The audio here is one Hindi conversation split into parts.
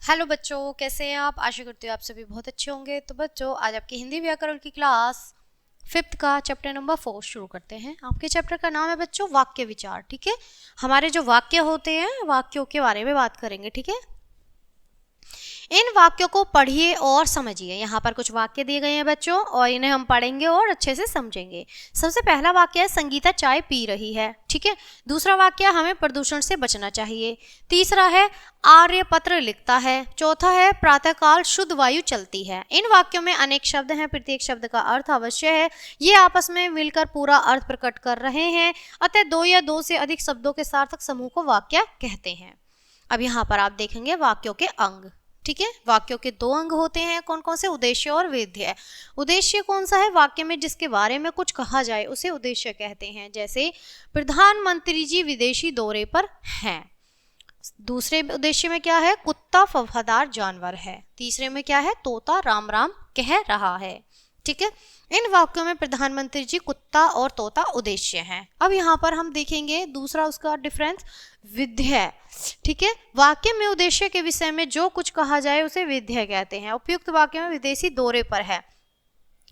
हेलो बच्चों, कैसे हैं आप? आशा करती हूँ आप सभी बहुत अच्छे होंगे। तो बच्चों, आज आपकी हिंदी व्याकरण की क्लास 5th का चैप्टर नंबर 4 शुरू करते हैं। आपके चैप्टर का नाम है बच्चों वाक्य विचार। ठीक है, हमारे जो वाक्य होते हैं वाक्यों के बारे में बात करेंगे। ठीक है, इन वाक्यों को पढ़िए और समझिए। यहाँ पर कुछ वाक्य दिए गए हैं बच्चों और इन्हें हम पढ़ेंगे और अच्छे से समझेंगे। सबसे पहला वाक्य है संगीता चाय पी रही है। ठीक है, दूसरा वाक्य हमें प्रदूषण से बचना चाहिए। तीसरा है आर्यपत्र लिखता है। चौथा है प्रातःकाल शुद्ध वायु चलती है। इन वाक्यों में अनेक शब्द हैं, प्रत्येक शब्द का अर्थ अवश्य है। ये आपस में मिलकर पूरा अर्थ प्रकट कर रहे हैं, अतः दो या दो से अधिक शब्दों के सार्थक समूह को वाक्य कहते हैं। अब यहाँ पर आप देखेंगे वाक्यों के अंग। ठीक है, वाक्यों के दो अंग होते हैं, कौन कौन से? उद्देश्य और विधेय। उद्देश्य कौन सा है? वाक्य में जिसके बारे में कुछ कहा जाए उसे उद्देश्य कहते हैं। जैसे प्रधानमंत्री जी विदेशी दौरे पर हैं। दूसरे उद्देश्य में क्या है? कुत्ता वफादार जानवर है। तीसरे में क्या है? तोता राम राम कह रहा है। ठीक है, इन वाक्यों में प्रधानमंत्री जी, कुत्ता और तोता उद्देश्य हैं। अब यहाँ पर हम देखेंगे दूसरा उसका डिफरेंस, विधेय। ठीक है, वाक्य में उद्देश्य के विषय में जो कुछ कहा जाए उसे विधेय कहते हैं। उपयुक्त वाक्य में विदेशी दौरे पर है,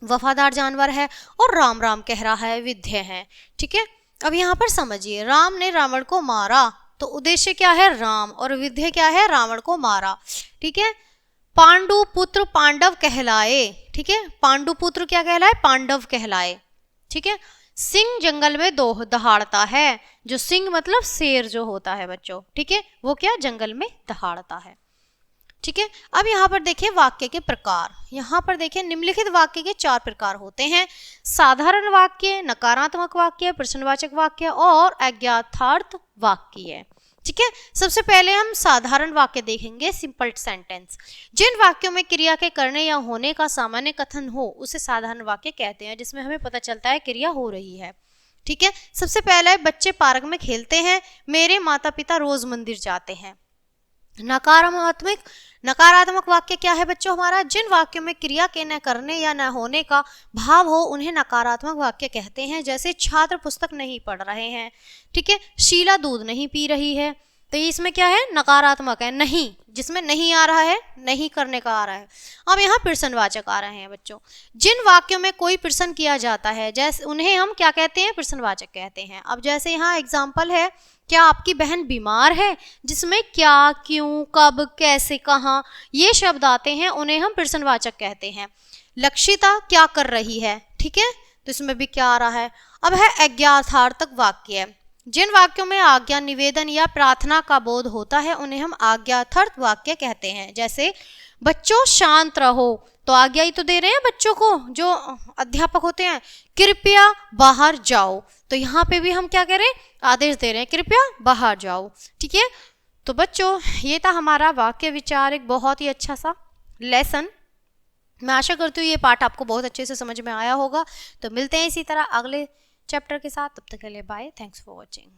वफादार जानवर है और राम राम कह रहा है, विधेय है। ठीक है, अब यहाँ पर समझिए, राम ने रावण को मारा तो उद्देश्य क्या है? राम, और विधेय क्या है? रावण को मारा। ठीक है, पांडु पुत्र पांडव कहलाए। ठीक है, पांडु पुत्र क्या कहलाए? पांडव कहलाए। ठीक है, सिंह जंगल में दहाड़ता है। जो सिंह मतलब शेर जो होता है बच्चों, ठीक है, वो क्या जंगल में दहाड़ता है। ठीक है, अब यहाँ पर देखिए वाक्य के प्रकार। यहाँ पर देखिए निम्नलिखित वाक्य के 4 प्रकार होते हैं: साधारण वाक्य, नकारात्मक वाक्य, प्रश्नवाचक वाक्य और अज्ञातार्थ वाक्य। ठीक है, सबसे पहले हम साधारण वाक्य देखेंगे, सिंपल सेंटेंस। जिन वाक्यों में क्रिया के करने या होने का सामान्य कथन हो उसे साधारण वाक्य कहते हैं, जिसमें हमें पता चलता है क्रिया हो रही है। ठीक है, सबसे पहला है बच्चे पार्क में खेलते हैं, मेरे माता पिता रोज मंदिर जाते हैं। नकारात्मक वाक्य क्या है बच्चों हमारा? जिन वाक्यों में क्रिया के न करने या न होने का भाव हो उन्हें नकारात्मक वाक्य कहते हैं। जैसे छात्र पुस्तक नहीं पढ़ रहे हैं। ठीक है, शीला दूध नहीं पी रही है, तो इसमें क्या है? नकारात्मक है। नहीं, जिसमें नहीं आ रहा है, नहीं करने का आ रहा है। अब यहाँ प्रश्नवाचक आ रहे हैं बच्चों। जिन वाक्यों में कोई प्रश्न किया जाता है जैसे उन्हें हम क्या कहते हैं? प्रश्नवाचक कहते हैं। अब जैसे यहाँ एग्जाम्पल है, क्या आपकी बहन बीमार है, जिसमें क्या, क्यों, कब, कैसे, कहाँ ये शब्द आते हैं, उन्हें हम प्रश्नवाचक कहते हैं। लक्षिता क्या कर रही है? ठीक है, तो इसमें भी क्या आ रहा है? अब है अज्ञातार्थक वाक्य। जिन वाक्यों में आज्ञा, निवेदन या प्रार्थना का बोध होता है उन्हें हम आज्ञार्थक वाक्य कहते हैं। जैसे बच्चों शांत रहो, तो आज्ञा ही तो दे रहे हैं बच्चों को जो अध्यापक होते हैं, कृपया बाहर जाओ, तो यहाँ पे भी हम क्या कह रहे हैं? आदेश दे रहे हैं, कृपया बाहर जाओ। ठीक है, तो बच्चों ये था हमारा वाक्य विचार, एक बहुत ही अच्छा सा लेसन। मैं आशा करती हूँ ये पाठ आपको बहुत अच्छे से समझ में आया होगा। तो मिलते हैं इसी तरह अगले चैप्टर के साथ, तब तक के लिए बाय, थैंक्स फॉर वॉचिंग।